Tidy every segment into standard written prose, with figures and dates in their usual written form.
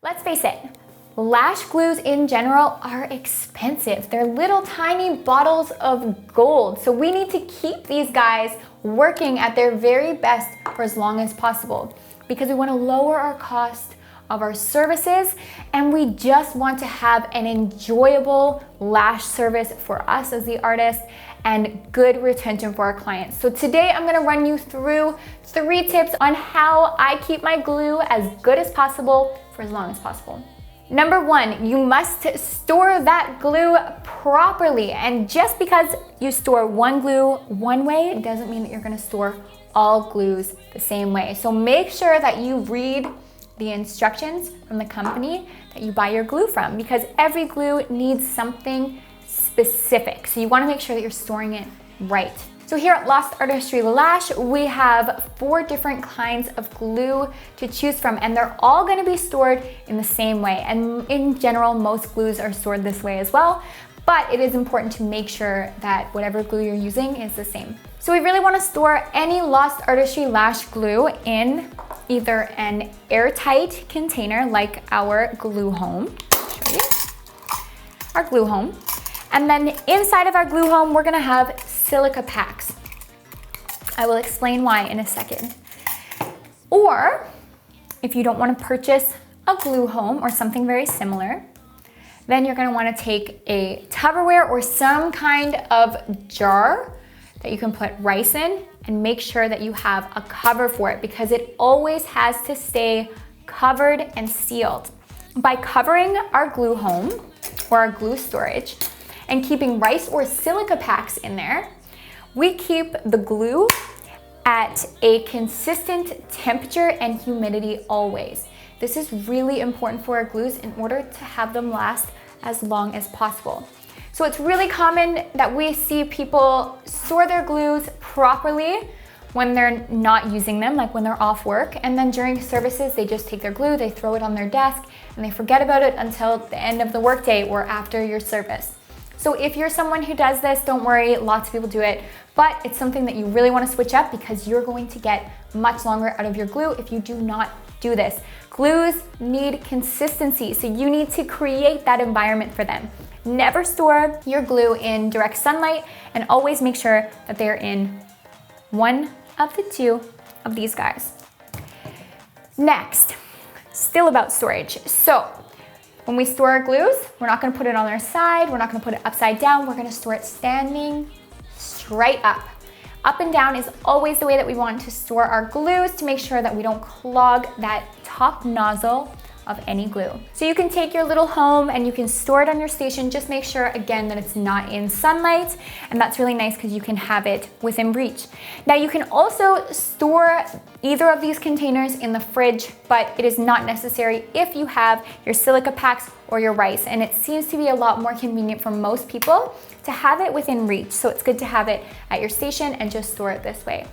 Let's face it, lash glues in general are expensive. They're little tiny bottles of gold. So we need to keep these guys working at their very best for as long as possible because we want to lower our cost of our services and we just want to have an enjoyable lash service for us as the artist and good retention for our clients. So today I'm gonna run you through 3 tips on how I keep my glue as good as possible for as long as possible. Number 1, you must store that glue properly. And just because you store one glue one way, it doesn't mean that you're gonna store all glues the same way. So make sure that you read the instructions from the company that you buy your glue from because every glue needs something specific. So you wanna make sure that you're storing it right. So here at Lost Artistry Lash, we have 4 different kinds of glue to choose from and they're all gonna be stored in the same way. And in general, most glues are stored this way as well, but it is important to make sure that whatever glue you're using is the same. So we really wanna store any Lost Artistry Lash glue in either an airtight container like our glue home, show you, our glue home. And then inside of our glue home, we're gonna have silica packs. I will explain why in a second. Or if you don't wanna purchase a glue home or something very similar, then you're gonna wanna take a Tupperware or some kind of jar that you can put rice in and make sure that you have a cover for it because it always has to stay covered and sealed. By covering our glue home or our glue storage and keeping rice or silica packs in there, we keep the glue at a consistent temperature and humidity always. This is really important for our glues in order to have them last as long as possible. So it's really common that we see people store their glues properly when they're not using them, like when they're off work, and then during services, they just take their glue, they throw it on their desk, and they forget about it until the end of the workday or after your service. So if you're someone who does this, don't worry, lots of people do it, but it's something that you really want to switch up because you're going to get much longer out of your glue if you do not do this. Glues need consistency, so you need to create that environment for them. Never store your glue in direct sunlight and always make sure that they're in one of the 2 of these guys. Next, still about storage. So when we store our glues, we're not gonna put it on their side, we're not gonna put it upside down, we're gonna store it standing straight up. Up and down is always the way that we want to store our glues to make sure that we don't clog that top nozzle of any glue. So you can take your little home and you can store it on your station. Just make sure again that it's not in sunlight, and that's really nice because you can have it within reach. Now you can also store either of these containers in the fridge, but it is not necessary if you have your silica packs or your rice, and it seems to be a lot more convenient for most people to have it within reach. So it's good to have it at your station and just store it this way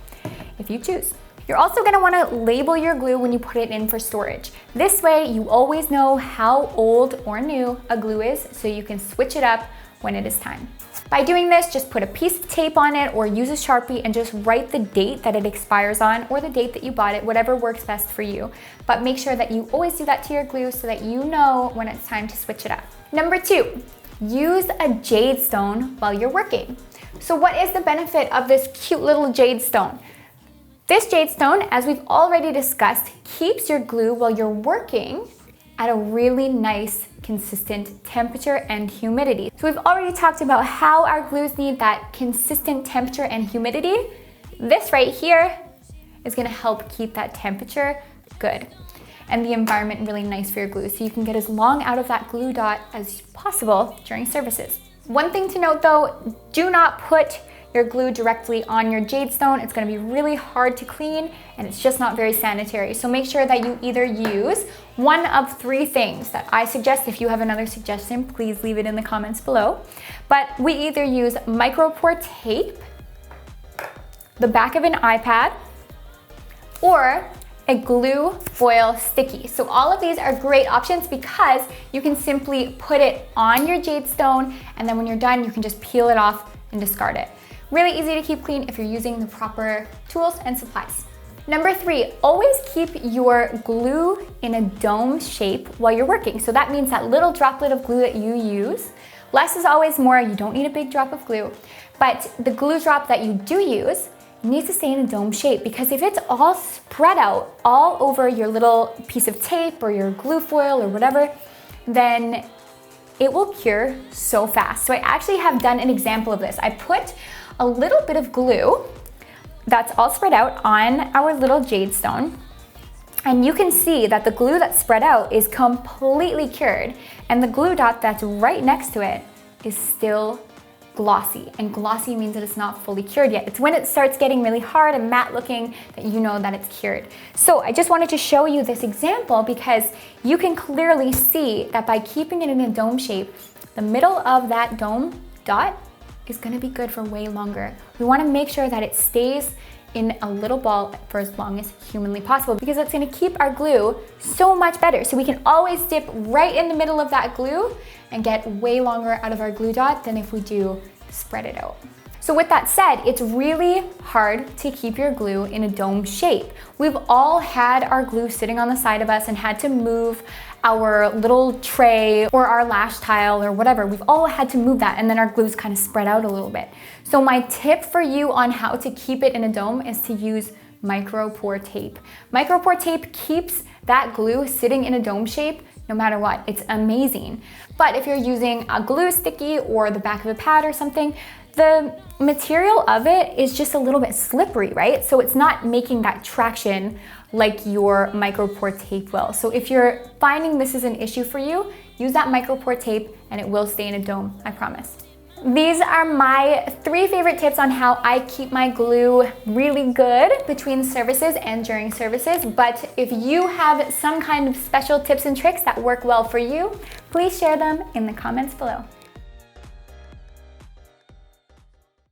if you choose. You're also gonna wanna label your glue when you put it in for storage. This way, you always know how old or new a glue is, so you can switch it up when it is time. By doing this, just put a piece of tape on it or use a Sharpie and just write the date that it expires on or the date that you bought it, whatever works best for you. But make sure that you always do that to your glue so that you know when it's time to switch it up. Number 2, use a jade stone while you're working. So what is the benefit of this cute little jade stone? This jade stone, as we've already discussed, keeps your glue while you're working at a really nice, consistent temperature and humidity. So we've already talked about how our glues need that consistent temperature and humidity. This right here is gonna help keep that temperature good and the environment really nice for your glue so you can get as long out of that glue dot as possible during services. One thing to note though, do not put your glue directly on your jade stone. It's gonna be really hard to clean and it's just not very sanitary. So make sure that you either use one of 3 things that I suggest. If you have another suggestion, please leave it in the comments below. But we either use micropore tape, the back of an iPad, or a glue foil sticky. So all of these are great options because you can simply put it on your jade stone and then when you're done, you can just peel it off and discard it. Really easy to keep clean if you're using the proper tools and supplies. Number 3, always keep your glue in a dome shape while you're working. So that means that little droplet of glue that you use, less is always more, you don't need a big drop of glue, but the glue drop that you do use needs to stay in a dome shape, because if it's all spread out all over your little piece of tape or your glue foil or whatever, then it will cure so fast. So I actually have done an example of this. I put a little bit of glue that's all spread out on our little jade stone. And you can see that the glue that's spread out is completely cured, and the glue dot that's right next to it is still glossy. And glossy means that it's not fully cured yet. It's when it starts getting really hard and matte looking that you know that it's cured. So I just wanted to show you this example because you can clearly see that by keeping it in a dome shape, the middle of that dome dot is gonna be good for way longer. We wanna make sure that it stays in a little ball for as long as humanly possible, because that's gonna keep our glue so much better. So we can always dip right in the middle of that glue and get way longer out of our glue dot than if we do spread it out. So with that said, it's really hard to keep your glue in a dome shape. We've all had our glue sitting on the side of us and had to move our little tray or our lash tile or whatever. We've all had to move that, and then our glue's kind of spread out a little bit. So my tip for you on how to keep it in a dome is to use micropore tape. Micropore tape keeps that glue sitting in a dome shape no matter what. It's amazing. But if you're using a glue sticky or the back of a pad or something, the material of it is just a little bit slippery, right? So it's not making that traction like your micropore tape will. So if you're finding this is an issue for you, use that micropore tape and it will stay in a dome, I promise. These are my 3 favorite tips on how I keep my glue really good between services and during services. But if you have some kind of special tips and tricks that work well for you, please share them in the comments below.